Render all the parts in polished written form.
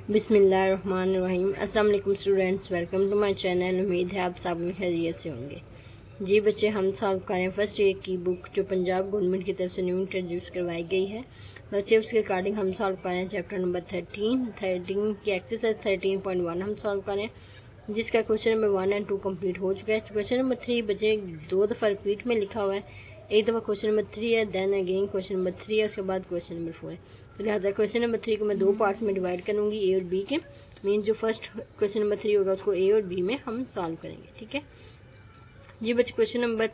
बिस्मिल्लाहिर्रहमानिर्रहीम। अस्सलाम वालेकुम students, welcome to my channel. उम्मीद है आप सब खैरियत से होंगे। जी बच्चे, हम सॉल्व करें फर्स्ट ईयर की बुक जो पंजाब गवर्नमेंट की तरफ से न्यू इंट्रोड्यूस करवाई गई है। बच्चे उसके अकॉर्डिंग हम सॉल्व करें चैप्टर नंबर 13 की एक्सरसाइज 13.1 हम सॉल्व करें, जिसका क्वेश्चन नंबर 1 और 2 कंप्लीट हो चुका है। क्वेश्चन नंबर 3 बच्चे 2 दफ़ा रिपीट में लिखा हुआ है। एक दफ़ा क्वेश्चन नंबर 3 है, देन अगेन क्वेश्चन नंबर 3 है, उसके बाद क्वेश्चन नंबर 4 है। तो लिहाजा क्वेश्चन नंबर 3 को मैं 2 पार्ट्स में डिवाइड करूँगी, ए और बी के। मीन जो फर्स्ट क्वेश्चन नंबर 3 होगा उसको ए और बी में हम सॉल्व करेंगे। ठीक है जी बच्चे, क्वेश्चन नंबर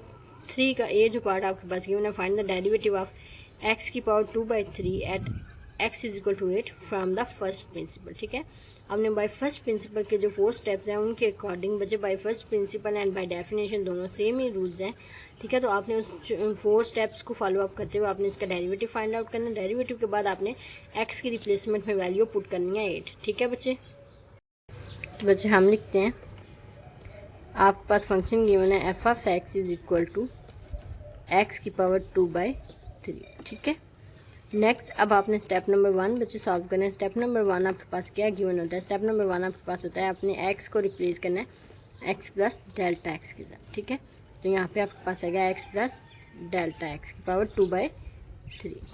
3 का ए जो पार्ट आपके पास गिवन है, find the derivative of x की power 2/3 at x is equal to 8 from the first principle. ठीक है, हमने बाय फर्स्ट प्रिंसिपल के जो 4 स्टेप्स हैं उनके अकॉर्डिंग बच्चे by first principle and by definition दोनों सेम ही रूल्स हैं। ठीक है, तो आपने उस 4 स्टेप्स को फॉलो अप करते हुए आपने इसका डेरिवेटिव फाइंड आउट करना है। डेरिवेटिव के बाद आपने एक्स की रिप्लेसमेंट में वैल्यू पुट करनी है 8। ठीक है बच्चे, तो बच्चे हम लिखते हैं, आपके पास फंक्शन गिवन है F of X is equal to X की पावर 2/3। ठीक है, नेक्स्ट अब आपने स्टेप नंबर 1 बच्चे सॉल्व करना है। स्टेप नंबर 1 आपके पास क्या गिवन होता है? स्टेप नंबर 1 आपके पास होता है अपने एक्स को रिप्लेस करना है एक्स प्लस डेल्टा एक्स के साथ। ठीक है, तो यहाँ पे आपके पास आएगा एक्स प्लस डेल्टा एक्स की पावर 2/3।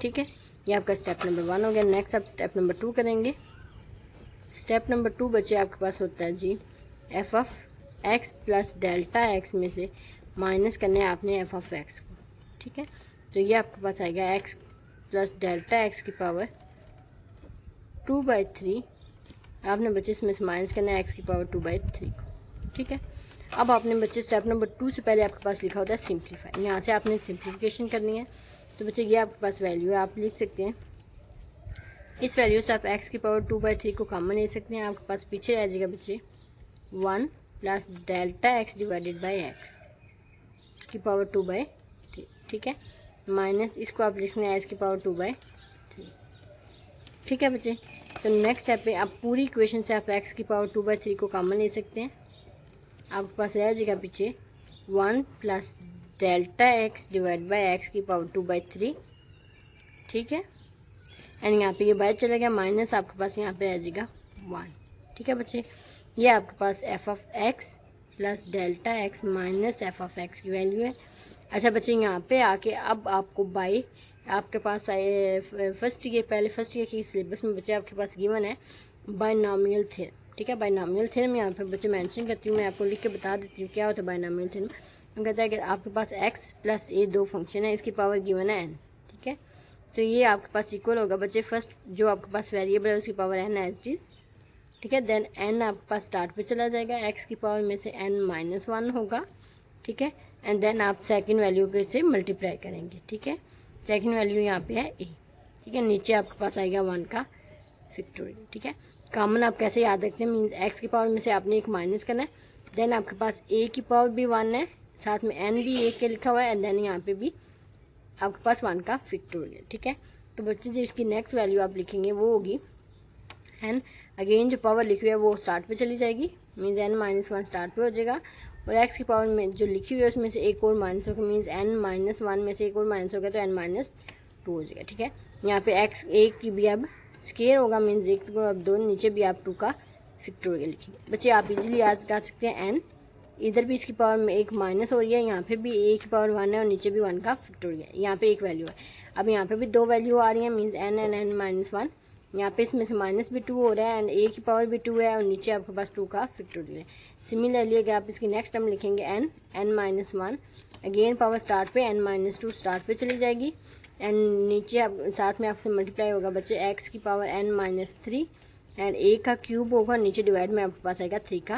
ठीक है, ये आपका स्टेप नंबर 1 हो गया। नेक्स्ट आप स्टेप नंबर 2 करेंगे। स्टेप नंबर 2 बच्चे आपके पास होता है जी f of x plus delta x में से माइनस करने हैं आपने एफ ऑफ एक्स को। ठीक है, तो ये आपके पास आएगा एक्स प्लस डेल्टा एक्स की पावर 2/3। आपने बच्चे इसमें से माइनस करना है एक्स की पावर 2/3 को। ठीक है, अब आपने बच्चे स्टेप नंबर 2 से पहले आपके पास लिखा होता है सिंप्लीफाई। यहाँ से आपने सिंप्लीफिकेशन करनी है। तो बच्चे ये आपके पास वैल्यू है, आप लिख सकते हैं इस वैल्यू से आप एक्स की पावर 2/3 को कॉमन ले सकते हैं। आपके पास पीछे रह जाएगा बच्चे 1 plus delta X divided by X की पावर 2/3। ठीक है, माइनस इसको आप लिखना है एक्स की पावर 2/3। ठीक है बच्चे, तो नेक्स्ट स्टेप पे आप पूरी इक्वेशन से आप एक्स की पावर 2/3 को कॉमन ले सकते हैं। आपके पास रह जाएगा पीछे 1 plus delta x divide by X की पावर 2/3। ठीक है, एंड यहाँ पे ये बाहर चला गया, माइनस आपके पास यहाँ पे आ जाएगा 1। ठीक है बच्चे, ये आपके पास f of x plus delta x minus F of x की वैल्यू है। अच्छा बच्चे, यहाँ पे आके अब आपको बाई आपके पास फर्स्ट ईयर की सिलेबस में बच्चे आपके पास गिवन है बायनॉमियल थ्योरम। ठीक है, बायनॉमियल थ्योरम यहाँ पे बच्चे मेंशन करती हूँ, मैं आपको लिख के बता देती हूँ क्या होता है बायनॉमियल थ्योरम। हम कहता है कि आपके पास एक्स प्लस ए 2 फंक्शन है, इसकी पावर गिवन है एन। ठीक है, तो ये आपके पास इक्वल होगा बच्चे फर्स्ट जो आपके पास वेरिएबल है उसकी power N as it is. ठीक है, देन एन आपके पास स्टार्ट पे चला जाएगा, एक्स की पावर में से एन माइनस 1 होगा। ठीक है, एंड देन आप सेकंड वैल्यू के से मल्टीप्लाई करेंगे। ठीक है, सेकंड वैल्यू यहाँ पे है ए। ठीक है, नीचे आपके पास आएगा 1 का फैक्टोरियल। ठीक है, कॉमन आप कैसे याद रखते हैं? मीन्स एक्स की पावर में से आपने एक माइनस करना है, देन आपके पास ए की पावर भी 1 है, साथ में एन भी ए के लिखा हुआ है, एंड देन यहाँ पे भी आपके पास 1 का फैक्टोरियल। ठीक है, तो बच्चे जो इसकी नेक्स्ट वैल्यू आप लिखेंगे वो होगी एन। अगेन जो पावर लिखी हुई है वो स्टार्ट पे चली जाएगी, मीन्स एन माइनस 1 स्टार्ट पे हो जाएगा, और एक्स की पावर में जो लिखी हुई है उसमें से एक और माइनस होगा, मीन्स एन माइनस 1 में से एक और माइनस होगा तो एन माइनस 2 हो जाएगा। ठीक है, यहाँ पे एक्स एक की भी अब स्केयर होगा, मीन्स एक को अब 2, नीचे भी आप 2 का फैक्टोरियल लिखेंगे। बच्चे आप इजीली याद कर सकते हैं एन, इधर भी इसकी पावर में एक माइनस हो रही है, यहाँ पे भी ए की पावर 1 है और नीचे भी 1 का फैक्टोरियल, यहाँ पे एक वैल्यू है। अब यहाँ पे भी 2 वैल्यू आ रही है, means N and N minus 1। यहाँ पे इसमें से माइनस भी 2 हो रहा है एंड ए की पावर भी 2 है और नीचे आपके पास 2 का फैक्टोरियल है। सिमिलरली अगर आप इसकी नेक्स्ट टर्म लिखेंगे N minus 1, again power start पे एन माइनस 2 स्टार्ट पे चली जाएगी, एंड नीचे आप साथ में आपसे मल्टीप्लाई होगा बच्चे एक्स की पावर एन माइनस 3 एंड ए का क्यूब होगा, नीचे डिवाइड में आपके पास आएगा 3 का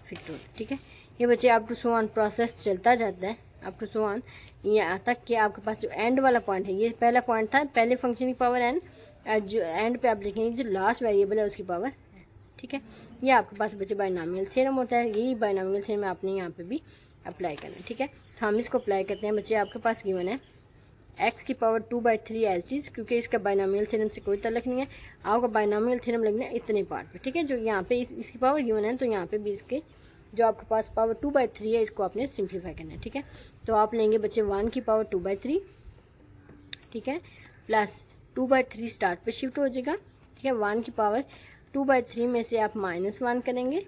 फैक्टोरियल। ठीक है, ये बच्चे up to so on process चलता जाता है, अप टू सो ऑन यहाँ तक कि आपके पास जो एंड वाला पॉइंट है, ये पहला पॉइंट था पहले फंक्शन की पावर एन, जो एंड पे आप लिखेंगे जो लास्ट वेरिएबल है उसकी पावर। ठीक है, ये आपके पास बच्चे बायनॉमियल थ्योरम होता है, यही बायनॉमियल थ्योरम आपने यहाँ पे भी अप्लाई करना है। ठीक है, तो हम इसको अप्लाई करते हैं बच्चे। आपके पास गिवन है एक्स की पावर 2/3 एज इज, क्योंकि इसका बायनॉमियल थ्योरम से कोई ताल्लुक नहीं है, आपका बायनॉमियल थ्योरम लगना है इतने पार्ट पे। ठीक है, जो यहाँ पे इसकी पावर गिवन है तो यहाँ पे भी इसके जो आपके पास पावर 2/3 है इसको आपने सिंप्लीफाई करना है। ठीक है, तो आप लेंगे बच्चे 1 की पावर 2/3। ठीक है, प्लस 2/3 स्टार्ट पे शिफ्ट हो जाएगा। ठीक है, 1 की पावर 2/3 में से आप -1 करेंगे,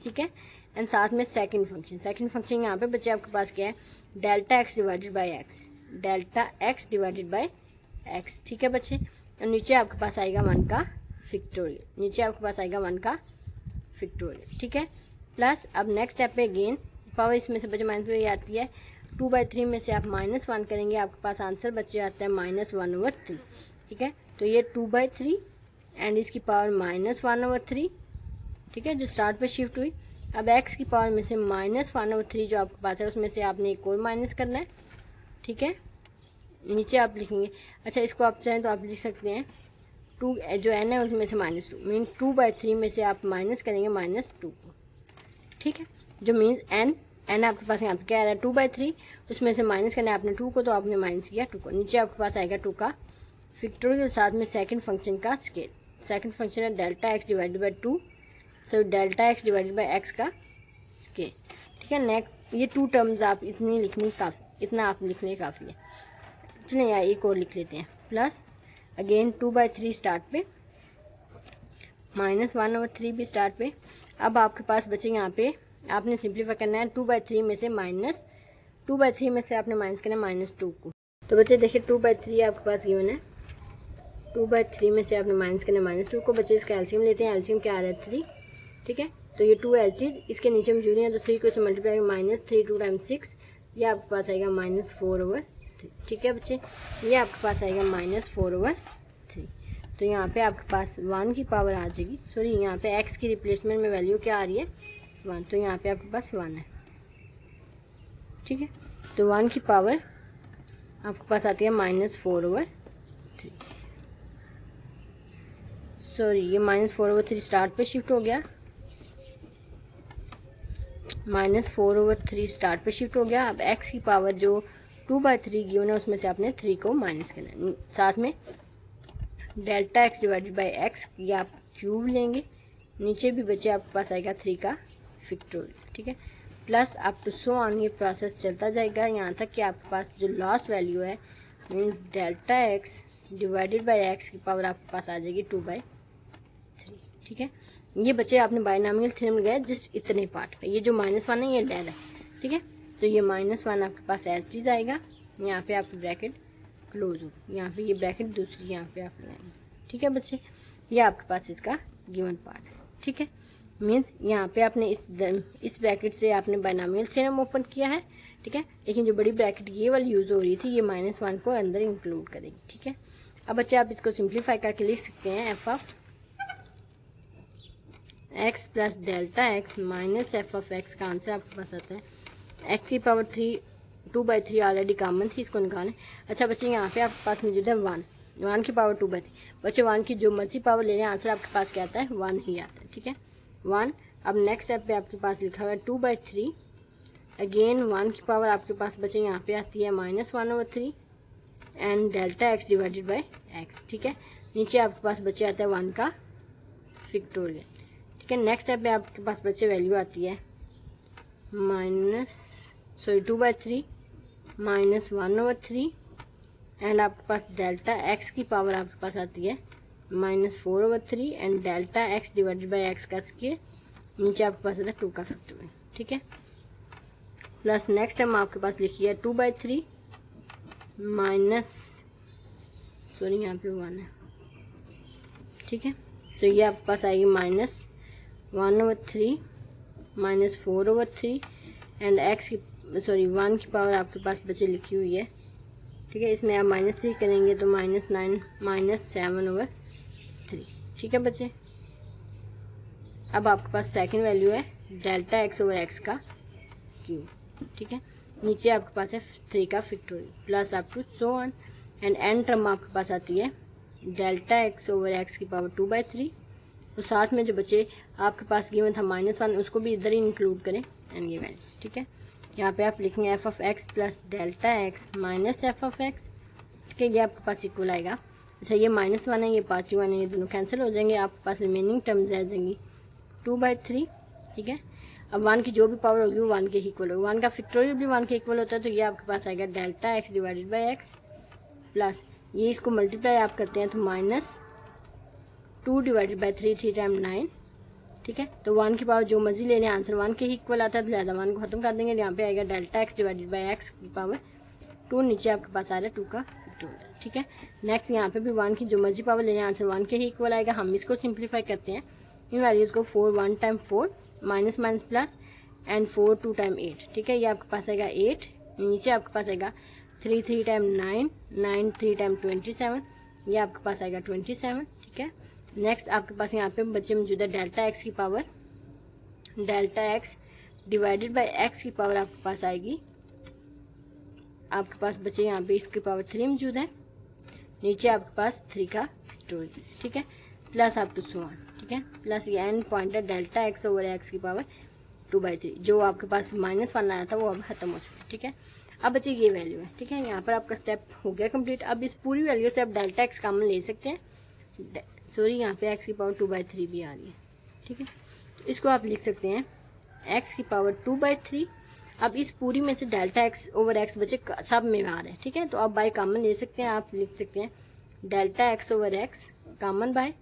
ठीक है। एंड साथ में सेकंड फंक्शन यहाँ पे बच्चे आपके पास क्या है, delta X divided by x, delta X divided by x, ठीक है बच्चे। और नीचे आपके पास आएगा 1 का फैक्टोरियल, नीचे आपके पास आएगा 1 का फैक्टोरियल, ठीक है। प्लस अब नेक्स्ट स्टेप पे अगेन पावर इसमें से बच्चे माइनस ये आती है, 2/3 में से आप -1 करेंगे, आपके पास आंसर बच्चे आता है -1/3, ठीक है। तो ये 2/3 एंड इसकी पावर -1/3, ठीक है, जो स्टार्ट पे शिफ्ट हुई। अब x की पावर में से -1/3 जो आपके पास है उसमें से आपने एक और माइनस करना है, ठीक है। नीचे आप लिखेंगे, अच्छा इसको आप चाहें तो आप लिख सकते हैं 2 जो n है उसमें से -2, मीन 2/3 में से आप माइनस करेंगे -2 को, ठीक है। जो मीन्स n आपके पास यहाँ पे क्या आ रहा है 2/3, उसमें से माइनस करना है आपने 2 को, तो आपने माइनस किया 2 को। नीचे आपके पास आएगा 2 का फैक्टोरियल, साथ में सेकंड फंक्शन का स्केल। सेकंड फंक्शन है delta X divided by 2, so delta X divided by x का स्केल, ठीक है। नेक्स्ट ये 2 टर्म्स आप इतनी लिखनी काफ़ी, इतना आप लिखने काफ़ी है। चलिए यहाँ एक और लिख लेते हैं, प्लस अगेन 2/3 स्टार्ट पे, -1/3 भी स्टार्ट पे। अब आपके पास बचे यहाँ पे आपने सिंप्लीफाई करना है 2/3 में से -2/3 में से आपने माइनस करना है -2 को। तो बच्चे देखिए 2/3 आपके पास गिवन है, 2/3 में से आपने माइनस करना है -2 को। बच्चे इसका एलसीएम लेते हैं, एलसीएम क्या आ रहा है 3, ठीक है। तो ये 2 LCs इसके नीचे में जुड़ी है, तो 3 को इसे मल्टीप्लाई -3 2 टाइम्स 6, ये आपके पास आएगा -4/3, ठीक है बच्चे। ये आपके पास आएगा -4/3। तो यहाँ पे आपके पास 1 की पावर आ जाएगी, सॉरी यहाँ पे x की रिप्लेसमेंट में वैल्यू क्या आ रही है 1, तो यहाँ पे आपके पास 1 है, ठीक है। तो 1 की पावर आपके पास आती है -4/3, सॉरी ये -4/3 स्टार्ट पे शिफ्ट हो गया, -4/3 स्टार्ट पे शिफ्ट हो गया। अब x की पावर जो 2/3 गिवन है उसमें से आपने 3 को माइनस करना है, साथ में delta X divided by x ये आप क्यूब लेंगे, नीचे भी बचे आपके पास आएगा 3 का फैक्टोरियल, ठीक है। Plus up to so on ये प्रोसेस चलता जाएगा यहाँ तक कि आपके पास जो लास्ट वैल्यू है means delta X divided by X की पावर आपके पास आ जाएगी 2/3, ठीक है। ये बच्चे आपने बायनॉमियल थ्योरम लगाया जस्ट इतने पार्ट पे, ये जो -1 है ये डेल है, ठीक है। तो ये -1 आपके पास एज चीज आएगा, यहाँ पे आपकी ब्रैकेट क्लोज हो, यहाँ पे ये ब्रैकेट दूसरी यहाँ पे आप लगाएंगे, ठीक है बच्चे। ये आपके पास इसका गिवन पार्ट है, ठीक है। मीन्स यहाँ पे आपने इस ब्रैकेट से आपने बायनॉमियल थ्योरम ओपन किया है, ठीक है। लेकिन जो बड़ी ब्रैकेट ये वाली यूज़ हो रही थी ये -1 को अंदर इंक्लूड करेगी, ठीक है। अब बच्चे आप इसको सिंप्लीफाई करके लिख सकते हैं f of x plus delta x minus f of x का आंसर आपके पास आता है x की पावर 2/3 ऑलरेडी कॉमन थी, इसको निकालें। अच्छा बच्चे यहाँ पे आपके पास मौजूद है 1 की पावर 2/3, बच्चे 1 की जो मर्जी पावर ले लें आंसर आपके पास क्या आता है 1 ही आता है, ठीक है 1। अब नेक्स्ट स्टेप पे आपके पास लिखा हुआ है 2/3, अगेन 1 की पावर आपके पास बच्चे यहाँ पे आती है -1/3 and delta X divided by x, ठीक है। नीचे आपके पास बच्चे आता है 1 का फैक्टोरियल, ठीक है। नेक्स्ट स्टेप पे आपके पास बच्चे वैल्यू आती है 2/3 -1/3 एंड आपके पास डेल्टा एक्स की पावर आपके पास आती है -4/3 and delta X divided by x का स्क्वायर, नीचे आपके पास आता है 2 का फैक्टोरियल, ठीक है। प्लस नेक्स्ट टाइम आपके पास लिखिए 2/3 यहाँ पे 1 है, ठीक है। तो ये आपके पास आएगी -1/3 -4/3 एंड एक्स की 1 की पावर आपके पास बचे लिखी हुई है, ठीक है। इसमें आप -3 करेंगे तो -7/3, ठीक है बच्चे। अब आपके पास सेकंड वैल्यू है डेल्टा x/x का क्यूब, ठीक है। नीचे आपके पास है 3 का factorial plus up to so on and N term आपके पास आती है डेल्टा x/x की पावर 2/3, तो साथ में जो बचे आपके पास गिवन था -1 उसको भी इधर ही इंक्लूड करें एंड ये वैल्यू, ठीक है। यहाँ पे आप लिखेंगे f of x plus delta x minus f of x, ठीक है। ये आपके पास इक्वल आएगा। अच्छा ये -1 है ये +1 है, ये दोनों कैंसिल हो जाएंगे, आपके पास रिमेनिंग टर्म्स रह जाएंगी 2/3, ठीक है। अब 1 की जो भी पावर होगी वो 1 के इक्वल होगी, 1 का फैक्टोरियल भी 1 के इक्वल होता है, तो ये आपके पास आएगा delta X divided by x plus ये इसको मल्टीप्लाई आप करते हैं तो 2 डिवाइडेड बाई 3, 3 टाइम 9, ठीक है। तो 1 की पावर जो मर्जी ले लें, आंसर 1 के ही इक्वल आता है, तो लिहाजा 1 को खत्म कर देंगे। यहाँ पे आएगा delta X divided by X की पावर 2, नीचे आपके पास आ रहा है 2 का फैक्टोरियल, ठीक है। नेक्स्ट यहाँ पे भी 1 की जो मर्जी पावर ले लें, आंसर 1 के ही इक्वल आएगा। हम इसको सिंप्लीफाई करते हैं, इन वैल्यूज़ को 4 1 time 4 minus minus plus and 4 2 time 8, ठीक है। ये आपके पास आएगा 8, नीचे आपके पास आएगा 3 3 टाइम 9, 9 3 टाइम 27, ये आपके पास आएगा 27, ठीक है। नेक्स्ट आपके पास यहाँ पे बच्चे मौजूद है डेल्टा एक्स की power, delta X divided by X की पावर आपके पास आएगी, आपके पास बच्चे यहाँ पे इसकी पावर 3 मौजूद है, नीचे आपके पास 3 का फैक्टोरियल, ठीक है, plus up to so on, ठीक है, प्लस ये एंड पॉइंट है डेल्टा एक्स ओवर एक्स की पावर 2/3, जो आपके पास -1 आया था वो अब खत्म हो चुका है, ठीक है। अब बच्चे ये वैल्यू है, ठीक है, यहाँ पर आपका स्टेप हो गया कंप्लीट। अब इस पूरी वैल्यू से आप डेल्टा एक्स कॉमन ले सकते हैं, सॉरी यहाँ पे एक्स की पावर 2/3 भी आ रही है, ठीक है। तो इसको आप लिख सकते हैं एक्स की पावर 2/3। अब इस पूरी में से डेल्टा एक्स ओवर एक्स बच्चे सब में आ रहे हैं, ठीक है, तो आप बाय कॉमन ले सकते हैं, आप लिख सकते हैं delta X over X common by,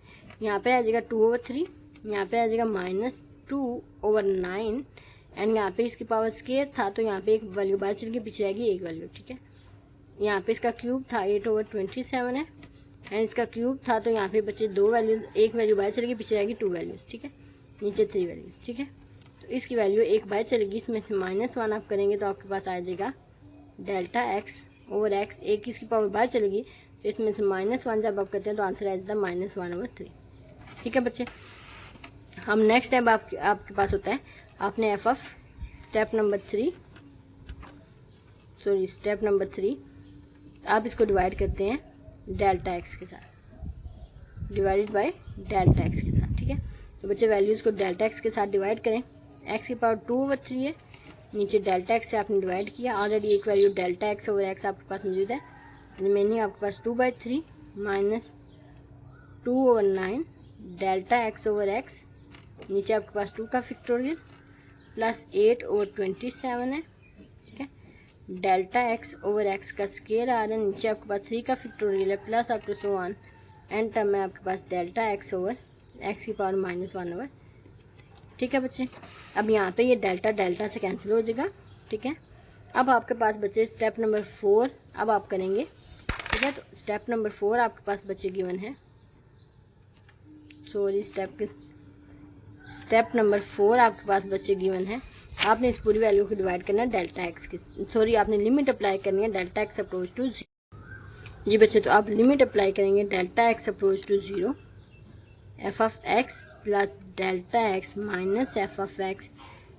यहाँ पे आ जाएगा 2/3, यहाँ पे आ जाएगा -2/9 एंड यहाँ पे इसकी पावर स्क्वायर था, तो यहाँ पे एक वैल्यू बाहर चल के पीछे आएगी एक वैल्यू, ठीक है। यहाँ पे इसका क्यूब था 8/27 है एंड इसका क्यूब था, तो यहाँ पे बच्चे 2 वैल्यूज, एक वैल्यू बाहर चलेगी, पीछे आएगी 2 वैल्यूज, ठीक है, नीचे 3 वैल्यूज, ठीक है। तो इसकी वैल्यू एक बाहर चलेगी, इसमें से -1 आप करेंगे तो आपके पास आ जाएगा डेल्टा एक्स ओवर एक्स, एक इसकी पावर बाहर चलेगी, तो इसमें से -1 जब आप करते हैं तो आंसर आ जाता है -1/3, ठीक है बच्चे। हम नेक्स्ट स्टेप आपके पास होता है, आपने एफ ऑफ स्टेप नंबर 3 आप इसको डिवाइड करते हैं डेल्टा एक्स के साथ, डिवाइडेड बाय डेल्टा एक्स के साथ, ठीक है। तो बच्चे वैल्यूज़ को डेल्टा एक्स के साथ डिवाइड करें, एक्स की पावर 2/3 है, नीचे डेल्टा एक्स से आपने डिवाइड किया, ऑलरेडी एक value delta X over x आपके पास मौजूद है, रिमेनिंग आपके पास 2/3 minus 2/9 delta X over x, नीचे आपके पास 2 का फैक्टोरियल प्लस 8/27 है, ठीक है, डेल्टा एक्स ओवर एक्स का स्क्वायर आ रहा है, नीचे आपके पास 3 का फैक्टोरियल है, plus up to so on, end term में आपके पास डेल्टा एक्स ओवर एक्स की पावर -1/, ठीक है बच्चे। अब यहाँ पे ये डेल्टा डेल्टा से कैंसिल हो जाएगा, ठीक है। अब आपके पास बच्चे स्टेप नंबर 4 अब आप करेंगे, ठीक है। तो स्टेप नंबर 4 आपके पास बच्चे गिवन है, सॉरी स्टेप नंबर 4 आपके पास बच्चे गिवन है, आपने इस पूरी वैल्यू को डिवाइड करना है डेल्टा एक्स की, सॉरी आपने लिमिट अप्लाई करनी है डेल्टा एक्स अप्रोच टू 0, जी बच्चे। तो आप लिमिट अप्लाई करेंगे delta x approach to 0, F of x plus delta x minus F of x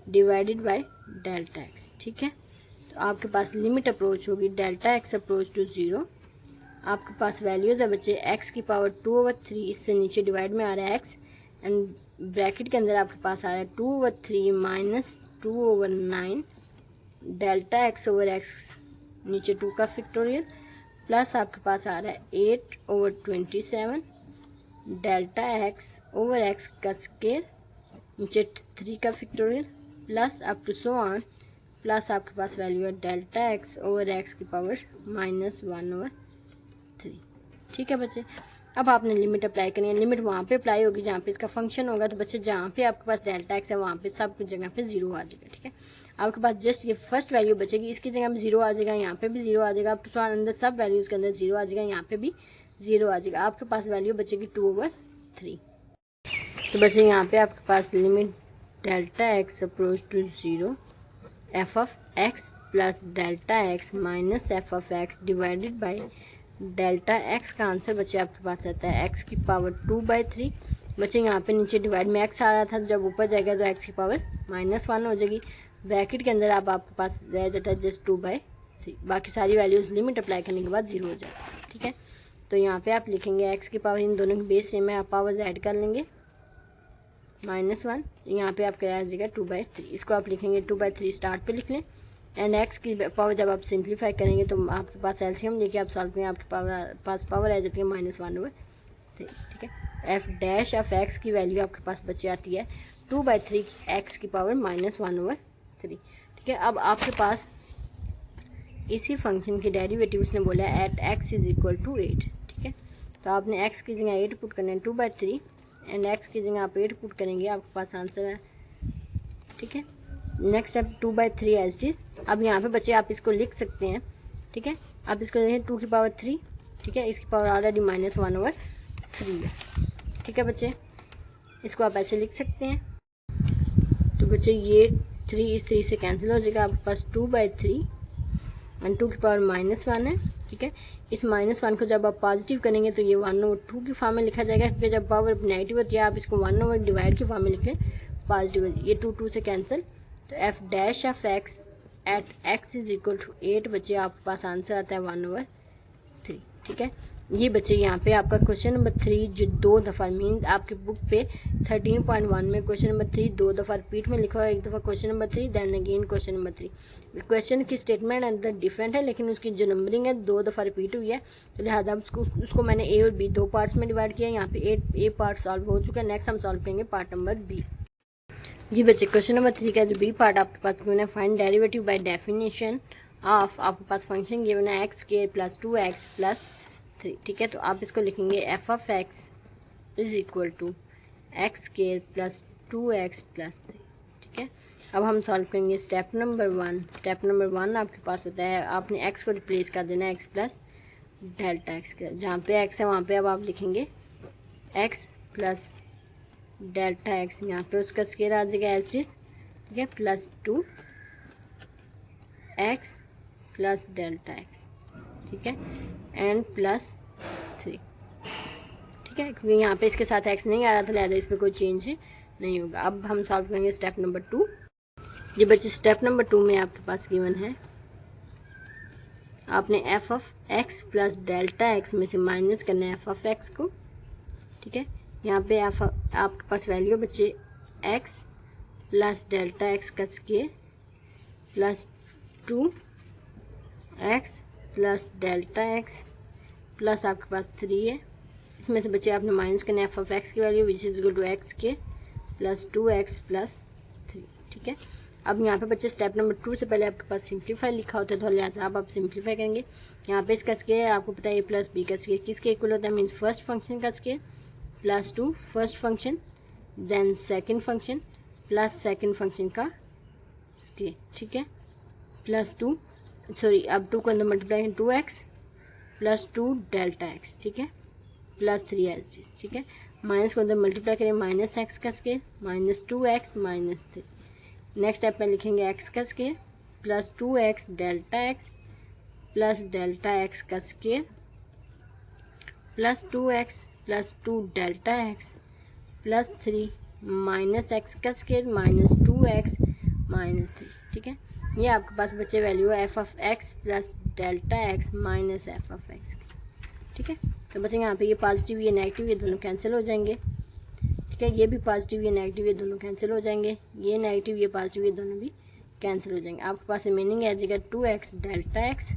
divided by delta X, ठीक है। तो आपके पास लिमिट अप्रोच होगी डेल्टा एक्स अप्रोच टू 0, आपके पास वैल्यूज़ है बच्चे एक्स की पावर 2/3, इससे नीचे डिवाइड में आ रहा है एक्स एंड ब्रैकेट के अंदर आपके पास आ रहा है 2/3 minus 2/9 delta X over x, नीचे 2 का फैक्टोरियल प्लस आपके पास आ रहा है 8/27 डेल्टा एक्स ओवर एक्स का स्क्वायर, नीचे 3 का factorial plus up to so on, plus आपके पास वैल्यू है डेल्टा एक्स ओवर एक्स की पावर -1/3, ठीक है बच्चे। अब आपने लिमिट अप्लाई करनी है, लिमिट वहाँ पे अप्लाई होगी जहाँ पे इसका फंक्शन होगा, तो बच्चे जहाँ पे आपके पास डेल्टा एक्स है वहाँ पे सब जगह पे 0 आ जाएगा, ठीक है। आपके पास जस्ट ये फर्स्ट वैल्यू बचेगी, इसकी जगह पे 0 आ जाएगा, यहाँ पे भी 0 आ जाएगा, तो अंदर सब वैल्यूज़ के अंदर 0 आ जाएगा, यहाँ पे भी 0 आ जाएगा, आपके पास वैल्यू बचेगी 2/3। तो बच्चे यहाँ पे आपके पास limit delta x approach to 0 F of x plus delta x minus F of x divided by delta x का आंसर बच्चे आपके पास आता है एक्स की पावर 2/3। बच्चे यहाँ पे नीचे डिवाइड में एक्स आ रहा था, जब ऊपर जाएगा तो एक्स की पावर -1 हो जाएगी, ब्रैकेट के अंदर अब आपके पास रह जाता है जस्ट 2/3, बाकी सारी वैल्यूज़ लिमिट अप्लाई करने के बाद 0 हो जाएगा, ठीक है। तो यहाँ पे आप लिखेंगे एक्स की पावर, इन दोनों की बेस सेम है, आप पावर्स ऐड कर लेंगे -1, यहाँ पे आपका आ जाएगा 2/3, इसको आप लिखेंगे 2/3 स्टार्ट पे लिख लें, एंड एक्स की पावर जब आप सिंप्लीफाई करेंगे तो आपके पास एलसीएम लेके आप सॉल्व करें, आपके पास पावर आ जाती है -1/3, ठीक है। एफ डैश ऑफ एक्स की वैल्यू आपके पास बची आती है 2/3 एक्स की पावर -1/3, ठीक है। अब आपके पास इसी फंक्शन की डेरिवेटिव उसने बोला है at x is equal to 8, ठीक है। तो आपने x की जगह 8 पुट करना है 2/3 एंड x की जगह आप 8 पुट करेंगे, आपके पास आंसर है। ठीक है, next step 2/3 as it is. अब यहाँ पे बच्चे आप इसको लिख सकते हैं। ठीक है, आप इसको लिखें 2 की पावर 3। ठीक है, इसकी पावर ऑलरेडी -1/3 है। ठीक है बच्चे, इसको आप ऐसे लिख सकते हैं। तो बच्चे ये 3 इस 3 से कैंसिल हो जाएगा, आपके पास 2/3 एंड 2 की पावर -1 है। ठीक है, इस -1 को जब आप पॉजिटिव करेंगे तो ये 1/2 की फॉर्म में लिखा जाएगा, क्योंकि जब पावर नेगेटिव होती है आप इसको 1/डिवाइड की फॉर्म में लिखें पॉजिटिव। ये 2 से कैंसिल, तो f dash of x at x is equal to 8 बच्चे आपके पास आंसर आता है 1/3। ठीक है, ये बच्चे यहाँ पे आपका क्वेश्चन नंबर 3 जो 2 दफ़ा मीन आपके बुक पे 13.1 में क्वेश्चन नंबर 3 2 दफ़ा रिपीट में लिखा हुआ है, एक दफ़ा question number 3 then again question number 3। Question की स्टेटमेंट अंदर डिफरेंट है, लेकिन उसकी जो नंबरिंग है 2 दफ़ा रिपीट हुई है, तो लिहाजा उसको मैंने ए और बी 2 पार्ट्स में डिवाइड किया। यहाँ पे ए पार्ट सॉल्व हो चुका है। नेक्स्ट हम सॉल्व करेंगे पार्ट नंबर बी। जी बच्चे, क्वेश्चन नंबर 3 का जो बी पार्ट आपके पास गिवन है, find derivative by definition of, आपके पास फंक्शन गिवन है x² + 2x + 3। ठीक है, तो आप इसको लिखेंगे f of x is equal to x² + 2x + 3। ठीक है, अब हम सॉल्व करेंगे स्टेप नंबर 1। स्टेप नंबर 1 आपके पास होता है, आपने x को रिप्लेस कर देना है x प्लस डेल्टा x के, जहाँ पे x है वहाँ पे अब आप लिखेंगे x प्लस डेल्टा x, यहाँ पे उसका स्केयर आ जाएगा एज इज। ठीक है, +2 x प्लस डेल्टा x। ठीक है, एंड +3। ठीक है, क्योंकि यहाँ पे इसके साथ x नहीं आ रहा था, लिहाजा इसमें कोई चेंज नहीं होगा। अब हम सॉल्व करेंगे स्टेप नंबर 2। जी बच्चे, स्टेप नंबर 2 में आपके पास गिवन है, आपने f of x plus delta x में से माइनस करना है f ऑफ x को। ठीक है, यहाँ पे आपके पास वैल्यू बच्चे x प्लस डेल्टा x का square plus 2x plus delta x plus आपके पास 3 है। इसमें से बच्चे आपने माइनस करना है f ऑफ x की value which is equal to x के प्लस 2x प्लस 3। ठीक है, अब यहाँ पे बच्चे स्टेप नंबर 2 से पहले आपके पास सिंप्लीफाई लिखा होता है, तो लिहाजा आप सिंप्लीफाई करेंगे। यहाँ पे इसका स्केयर आपको पता है a प्लस b का स्केयर किसके इक्वल होता है, मीन्स फर्स्ट फंक्शन का square +2 first function then second function plus second function का स्केयर। ठीक है, +2 सॉरी अब 2 को अंदर मल्टीप्लाई है 2x प्लस 2 डेल्टा x। ठीक है, +3 एज इट। ठीक है, माइनस को अंदर मल्टीप्लाई करें -x का स्केयर -2x -3। नेक्स्ट स्टेप में लिखेंगे x का square plus 2x delta x plus delta x का square plus 2x plus 2 delta x plus 3 -x का स्केयर -2x -3। ठीक है, ये आपके पास बच्चे वैल्यू है f of x plus delta x minus f of x। ठीक है, तो बच्चे यहाँ पे ये पॉजिटिव ये नेगेटिव ये दोनों कैंसिल हो जाएंगे। ठीक है, ये भी पॉजिटिव ये नेगेटिव ये दोनों कैंसिल हो जाएंगे, ये नेगेटिव ये पॉजिटिव ये दोनों भी कैंसिल हो जाएंगे। आपके पास रिमेनिंग आ जाएगा 2x delta x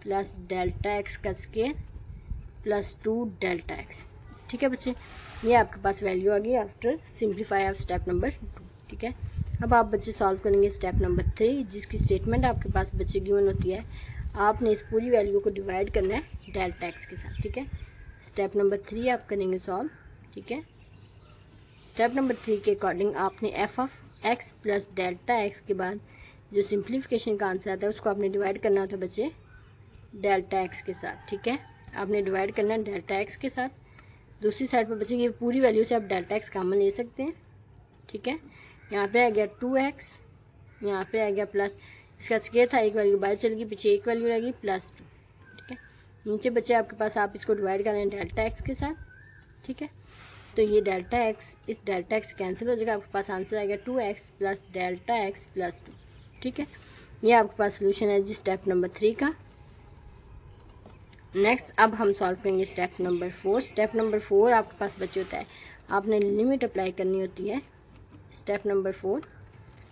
plus delta x का स्केयर प्लस 2 डेल्टा x। ठीक है बच्चे, ये आपके पास वैल्यू आ गई after simplify of step number 2। ठीक है, अब आप बच्चे सॉल्व करेंगे स्टेप नंबर 3, जिसकी स्टेटमेंट आपके पास बच्चे गिवन होती है। आपने इस पूरी वैल्यू को डिवाइड करना है डेल्टा x के साथ। ठीक है, स्टेप नंबर 3 आप करेंगे सॉल्व। ठीक है, स्टेप नंबर 3 के अकॉर्डिंग आपने f of x plus delta x के बाद जो सिंप्लीफिकेशन का आंसर आता है उसको आपने डिवाइड करना होता है बच्चे डेल्टा x के साथ। ठीक है, आपने डिवाइड करना है डेल्टा x के साथ। दूसरी साइड पर बच्चे ये पूरी वैल्यू से आप डेल्टा x कॉमन ले सकते हैं। ठीक है, यहाँ पे आ गया 2x, यहाँ पे आ गया प्लस इसका स्केयर था, एक वैल्यू बाहर चल गई, पीछे एक वैल्यू रहेगी +2। ठीक है, नीचे बच्चे आपके पास आप इसको डिवाइड कर रहे हैं डेल्टा x के साथ। ठीक है, तो ये डेल्टा x इस डेल्टा x कैंसिल हो जाएगा, आपके पास आंसर आएगा 2x plus delta x plus 2। ठीक है, ये आपके पास सोल्यूशन है जी स्टेप नंबर 3 का। नेक्स्ट अब हम सॉल्व करेंगे स्टेप नंबर 4। स्टेप नंबर 4 आपके पास बच्चे होता है, आपने लिमिट अप्लाई करनी होती है। स्टेप नंबर 4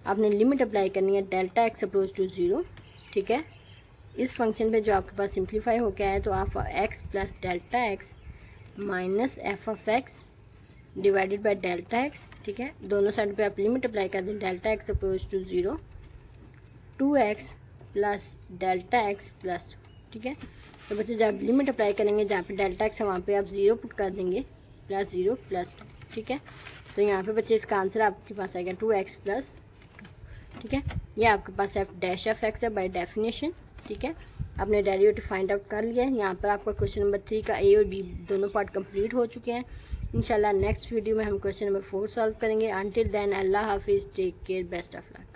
आपने लिमिट अप्लाई करनी है डेल्टा x अप्रोच टू 0। ठीक है, इस फंक्शन पे जो आपके पास सिंप्लीफाई हो गया है, तो आप x plus delta x minus f of x divided by delta x। ठीक है, दोनों साइड पे आप लिमिट अप्लाई कर दें डेल्टा x approach to 0 2x plus delta x plus. ठीक है, तो बच्चे जब लिमिट अप्लाई करेंगे जहाँ पे डेल्टा एक्स है वहाँ पे आप 0 पुट कर देंगे, +0 +2, ठीक है। तो यहाँ पे बच्चे इसका आंसर आपके पास आएगा 2x + 2, ठीक है। ये आपके पास f(x) है बाय डेफिनेशन, ठीक है। आपने डेरिवेटिव फाइंड आउट कर लिया है। यहाँ पर आपका क्वेश्चन नंबर 3 का ए और बी दोनों पार्ट कंप्लीट हो चुके हैं। इंशाल्लाह नेक्स्ट वीडियो में हम क्वेश्चन नंबर 4 सॉल्व करेंगे। अंटिल देन अल्लाह हाफिज़, take care, best of luck.